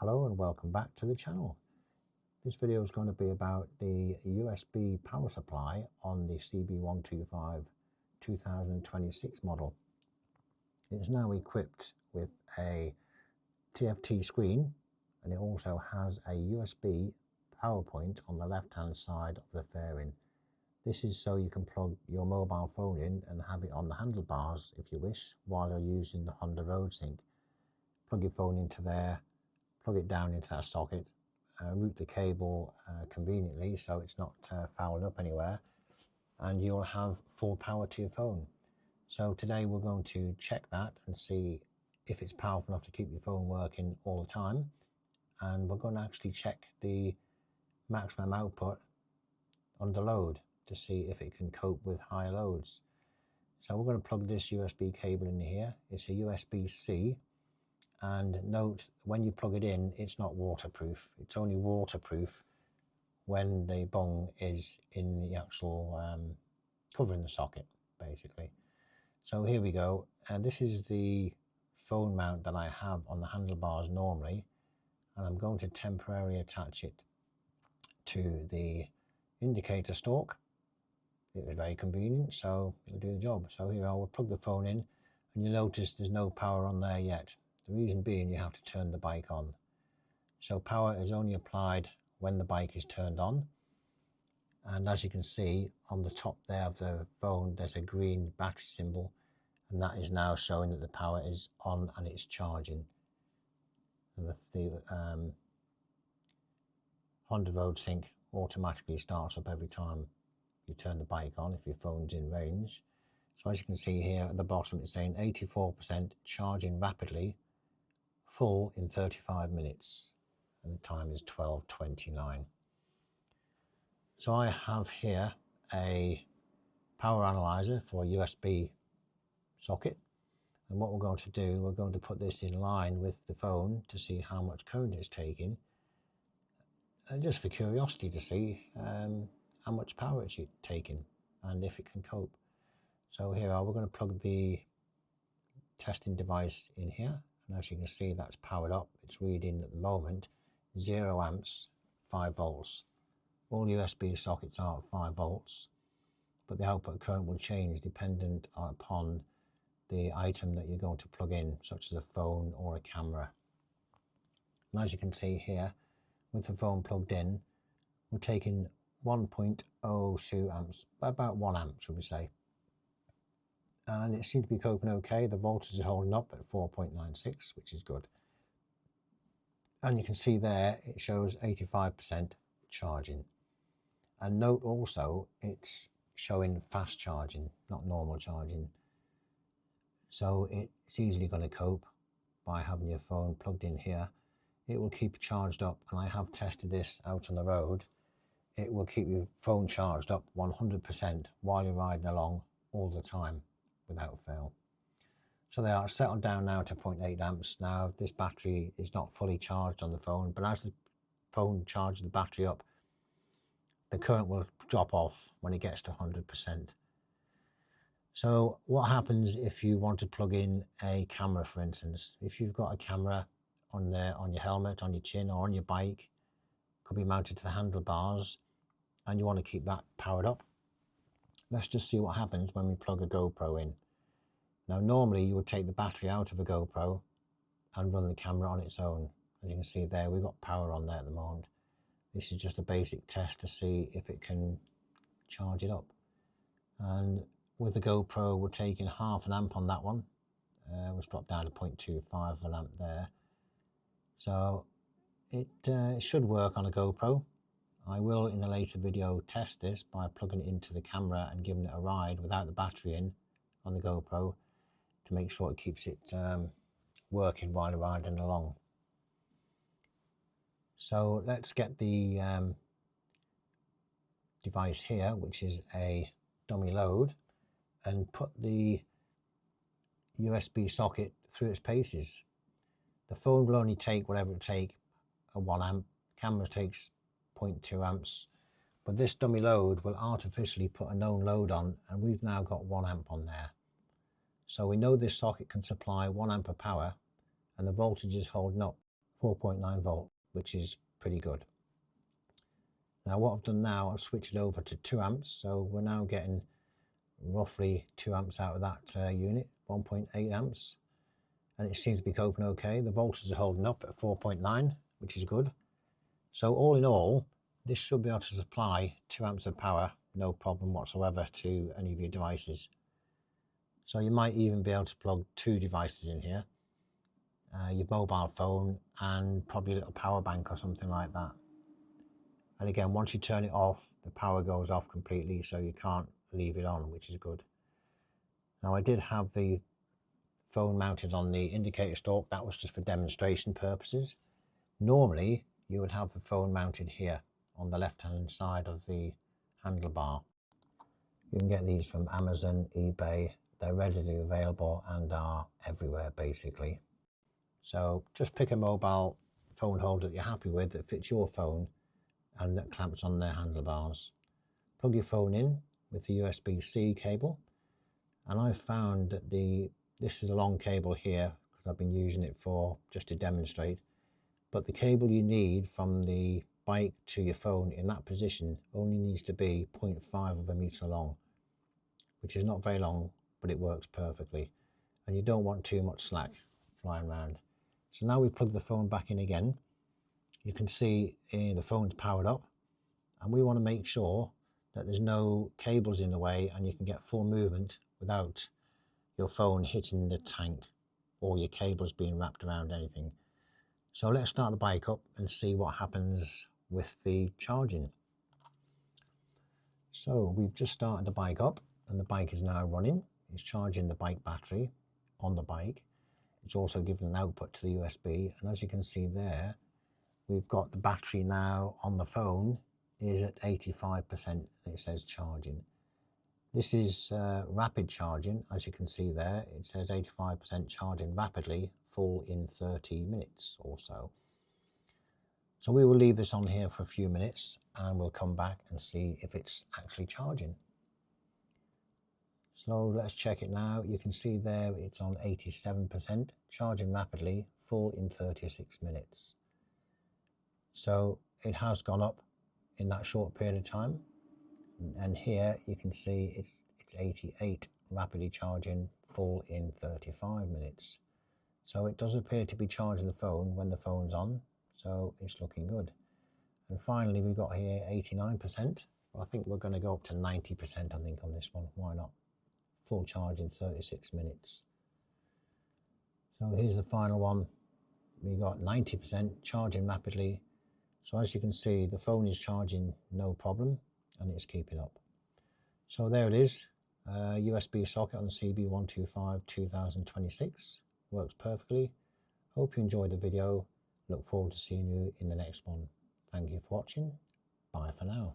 Hello and welcome back to the channel. This video is going to be about the USB power supply on the CB125 2026 model. It's now equipped with a TFT screen, and it also has a USB power point on the left hand side of the fairing. This is so you can plug your mobile phone in and have it on the handlebars if you wish while you're using the Honda RoadSync. Plug your phone into there, plug it down into that socket, route the cable conveniently so it's not fouled up anywhere, and you'll have full power to your phone. So today we're going to check that and see if it's powerful enough to keep your phone working all the time, and we're going to actually check the maximum output under load to see if it can cope with higher loads. So we're going to plug this USB cable in here. It's a USB-C. And note, when you plug it in, it's not waterproof. It's only waterproof when the bung is in the actual covering the socket, basically. So here we go. And this is the phone mount that I have on the handlebars normally. And I'm going to temporarily attach it to the indicator stalk. It was very convenient, so it'll do the job. So here I will plug the phone in, and you'll notice there's no power on there yet. The reason being you have to turn the bike on. So power is only applied when the bike is turned on. And as you can see on the top there of the phone, there's a green battery symbol, and that is now showing that the power is on and it's charging. And the Honda RoadSync automatically starts up every time you turn the bike on if your phone's in range. So as you can see here at the bottom, it's saying 84% charging rapidly, full in 35 minutes, and the time is 12:29. So I have here a power analyzer for a USB socket, and what we're going to do, we're going to put this in line with the phone to see how much current it's taking, and just for curiosity to see how much power it's taking and if it can cope. So here we're going to plug the testing device in here, and as you can see, that's powered up. It's reading at the moment 0 amps, 5 volts. All USB sockets are 5 volts, but the output current will change dependent upon the item that you're going to plug in, such as a phone or a camera. And as you can see here, with the phone plugged in, we're taking 1.02 amps, about 1 amp should we say. And it seems to be coping okay. The voltage is holding up at 4.96, which is good. And you can see there it shows 85% charging. And note also it's showing fast charging, not normal charging. So it's easily going to cope by having your phone plugged in here. It will keep charged up, and I have tested this out on the road. It will keep your phone charged up 100% while you're riding along all the time, without fail. So they are settled down now to 0.8 amps. Now this battery is not fully charged on the phone, but as the phone charges the battery up, the current will drop off when it gets to 100%. So what happens if you want to plug in a camera, for instance? If you've got a camera on your helmet, on your chin, or on your bike, could be mounted to the handlebars, and you want to keep that powered up. Let's just see what happens when we plug a GoPro in. Now normally you would take the battery out of a GoPro and run the camera on its own. As you can see there, we've got power on there at the moment. This is just a basic test to see if it can charge it up. And with the GoPro, we're taking half an amp on that one. Let's drop down to 0.25 of an amp there. So it should work on a GoPro. I will in a later video test this by plugging it into the camera and giving it a ride without the battery in on the GoPro to make sure it keeps it working while you're riding along. So let's get the device here, which is a dummy load, and put the USB socket through its paces. The phone will only take whatever it takes, a 1 amp, camera takes 0.2 amps, but this dummy load will artificially put a known load on, and we've now got 1 amp on there. So we know this socket can supply 1 amp of power, and the voltage is holding up. 4.9 volt, which is pretty good. Now what I've done now, I've switched it over to 2 amps, so we're now getting roughly 2 amps out of that unit, 1.8 amps, and it seems to be coping okay. The voltages are holding up at 4.9, which is good. So all in all, this should be able to supply 2 amps of power, no problem whatsoever, to any of your devices. So you might even be able to plug 2 devices in here, your mobile phone and probably a little power bank or something like that. And again, once you turn it off, the power goes off completely, so you can't leave it on, which is good. Now I did have the phone mounted on the indicator stalk. That was just for demonstration purposes. Normally you would have the phone mounted here on the left hand side of the handlebar. You can get these from Amazon, eBay. They're readily available and are everywhere basically. So just pick a mobile phone holder that you're happy with that fits your phone and that clamps on their handlebars. Plug your phone in with the USB-C cable, and I've found that this is a long cable here because I've been using it for just to demonstrate, but the cable you need from the bike to your phone in that position only needs to be 0.5 of a meter long, which is not very long, but it works perfectly, and you don't want too much slack flying around. So now we plug the phone back in again. You can see the phone's powered up, and we want to make sure that there's no cables in the way and you can get full movement without your phone hitting the tank or your cables being wrapped around anything. So let's start the bike up and see what happens with the charging. So we've just started the bike up and the bike is now running. It's charging the bike battery on the bike. It's also given an output to the USB, and as you can see there, we've got the battery now on the phone is at 85%, and it says charging. This is rapid charging. As you can see there, it says 85% charging rapidly, full in 30 minutes or so. So we will leave this on here for a few minutes and we'll come back and see if it's actually charging. So let's check it now. You can see there it's on 87%, charging rapidly, full in 36 minutes. So it has gone up in that short period of time. And here you can see it's 88, rapidly charging, full in 35 minutes. So it does appear to be charging the phone when the phone's on, so it's looking good. And finally we've got here 89%. Well, I think we're going to go up to 90%, I think, on this one. Why not? Full charge in 36 minutes. So here's the final one. We got 90% charging rapidly. So as you can see, the phone is charging no problem and it's keeping up. So there it is, USB socket on the CB125 2026, works perfectly. Hope you enjoyed the video. Look forward to seeing you in the next one. Thank you for watching. Bye for now.